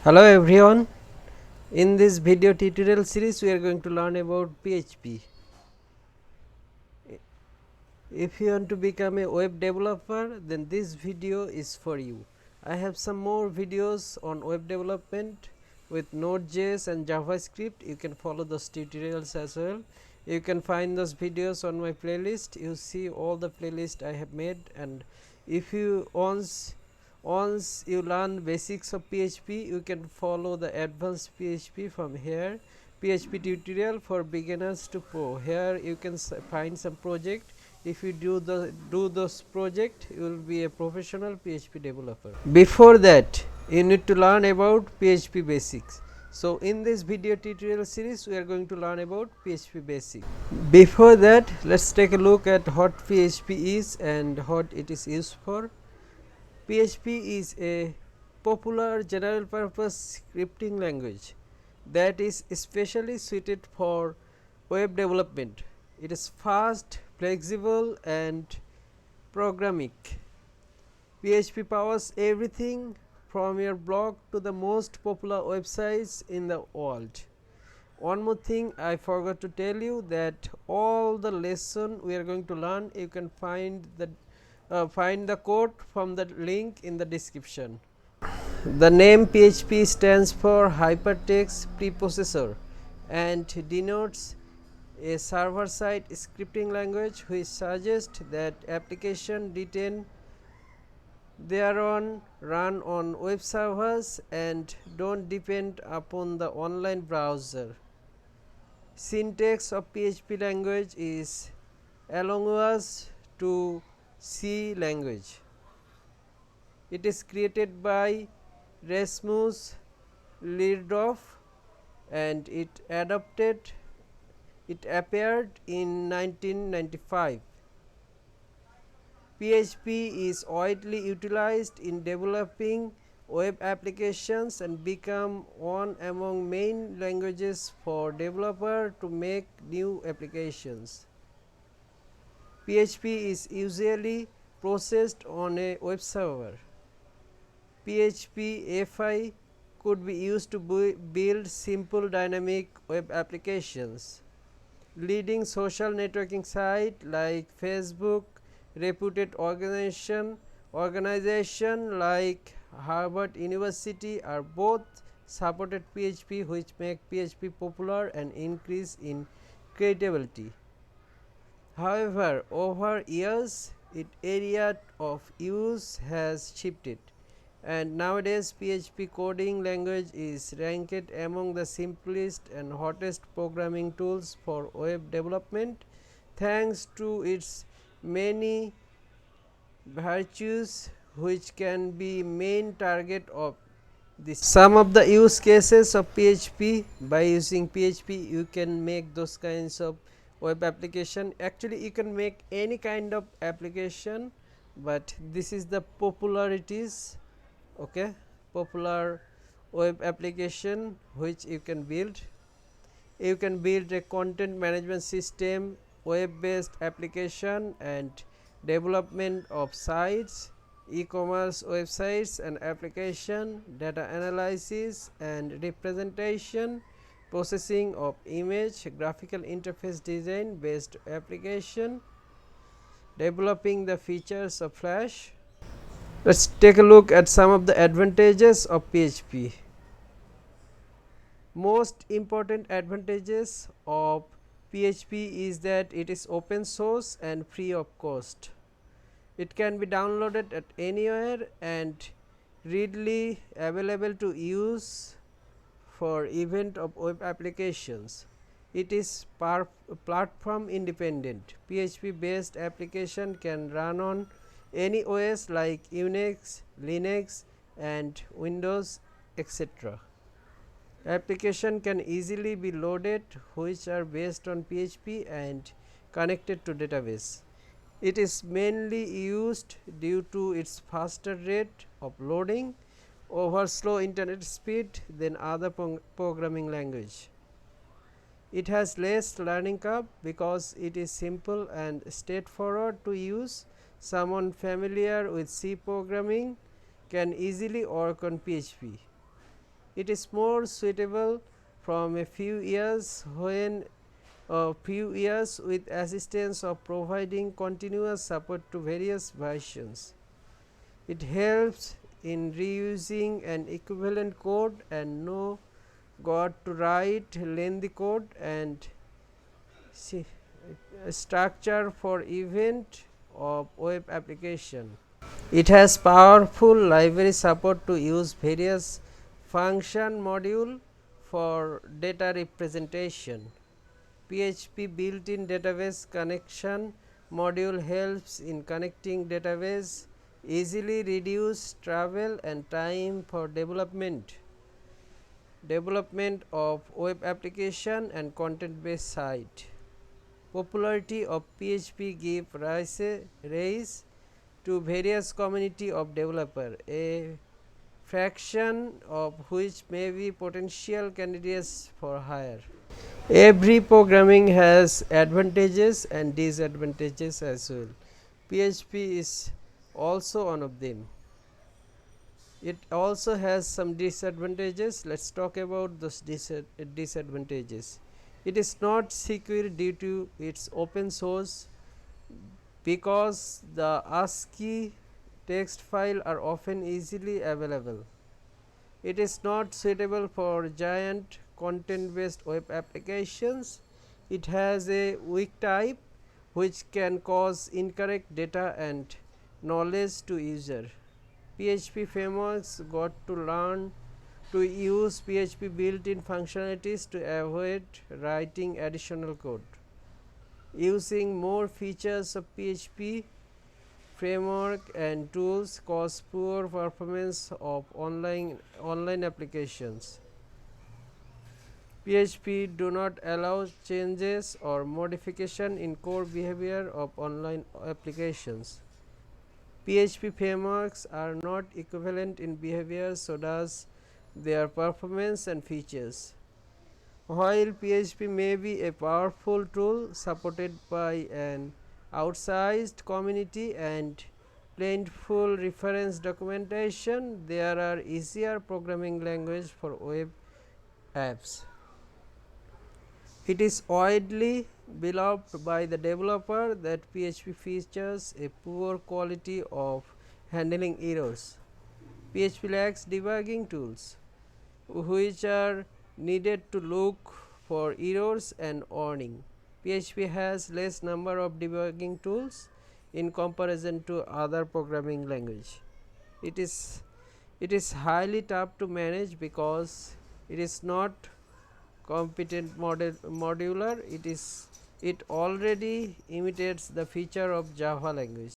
Hello everyone, in this video tutorial series we are going to learn about PHP. If you want to become a web developer, then this video is for you. I have some more videos on web development with Node.js and JavaScript. You can follow those tutorials as well. You can find those videos on my playlist. You see all the playlist I have made, and if you once you learn basics of PHP, you can follow the advanced PHP from here. PHP tutorial for beginners to pro. Here you can find some project. If you do those project, you will be a professional PHP developer. Before that, you need to learn about PHP basics. So in this video tutorial series we are going to learn about PHP basics. Before that, let's take a look at what PHP is and what it is used for. PHP is a popular general purpose scripting language that is especially suited for web development. It is fast, flexible and programmatic. PHP powers everything from your blog to the most popular websites in the world. One more thing I forgot to tell you, that all the lesson we are going to learn, you can find the code from the link in the description. The name PHP stands for Hypertext Preprocessor and denotes a server-side scripting language which suggests that application written thereon run on web servers and don't depend upon the online browser. Syntax of PHP language is analogous to C language. It is created by Rasmus Lerdorf and it appeared in 1995. PHP is widely utilized in developing web applications and become one among main languages for developer to make new applications. PHP is usually processed on a web server. PHP FI could be used to build simple dynamic web applications. Leading social networking sites like Facebook, reputed organization like Harvard University are both supported PHP, which make PHP popular and increase in credibility. However, over years its area of use has shifted, and nowadays PHP coding language is ranked among the simplest and hottest programming tools for web development thanks to its many virtues which can be main target of this. Some of the use cases of PHP: by using PHP you can make those kinds of web application. Actually you can make any kind of application, but this is the popularities, okay, popular web application which you can build. You can build a content management system, web based application and development of sites, e-commerce websites and application, data analysis and representation, processing of image, graphical interface design based application, developing the features of Flash. Let's take a look at some of the advantages of PHP. Most important advantages of PHP is that it is open source and free of cost. It can be downloaded at anywhere and readily available to use for event of web applications. It is platform independent. PHP based application can run on any OS like Unix, Linux and Windows, etc. Application can easily be loaded which are based on PHP and connected to database. It is mainly used due to its faster rate of loading over slow internet speed than other programming language. It has less learning curve because it is simple and straightforward to use. Someone familiar with C programming can easily work on PHP. It is more suitable from a few years with assistance of providing continuous support to various versions. It helps in reusing an equivalent code and know got to write lengthy code and structure for event of web application. It has powerful library support to use various function module for data representation. PHP built-in database connection module helps in connecting database, easily reduce travel and time for development of web application and content based site. Popularity of PHP give rise to various community of developer, a fraction of which may be potential candidates for hire. Every programming has advantages and disadvantages as well. PHP is also one of them. It also has some disadvantages. Let's talk about those disadvantages. It is not secure due to its open source, because the ASCII text file are often easily available. It is not suitable for giant content based web applications. It has a weak type which can cause incorrect data and knowledge to user. PHP frameworks got to learn to use PHP built-in functionalities to avoid writing additional code. Using more features of PHP framework and tools cause poor performance of online applications. PHP do not allow changes or modification in core behavior of online applications. PHP frameworks are not equivalent in behavior, so does their performance and features. While PHP may be a powerful tool supported by an outsized community and plentiful reference documentation, there are easier programming language for web apps. It is widely beloved by the developer that PHP features a poor quality of handling errors. PHP lacks debugging tools, which are needed to look for errors and warning. PHP has less number of debugging tools in comparison to other programming language. It is highly tough to manage because it is not competent modular. It already imitates the feature of Java language.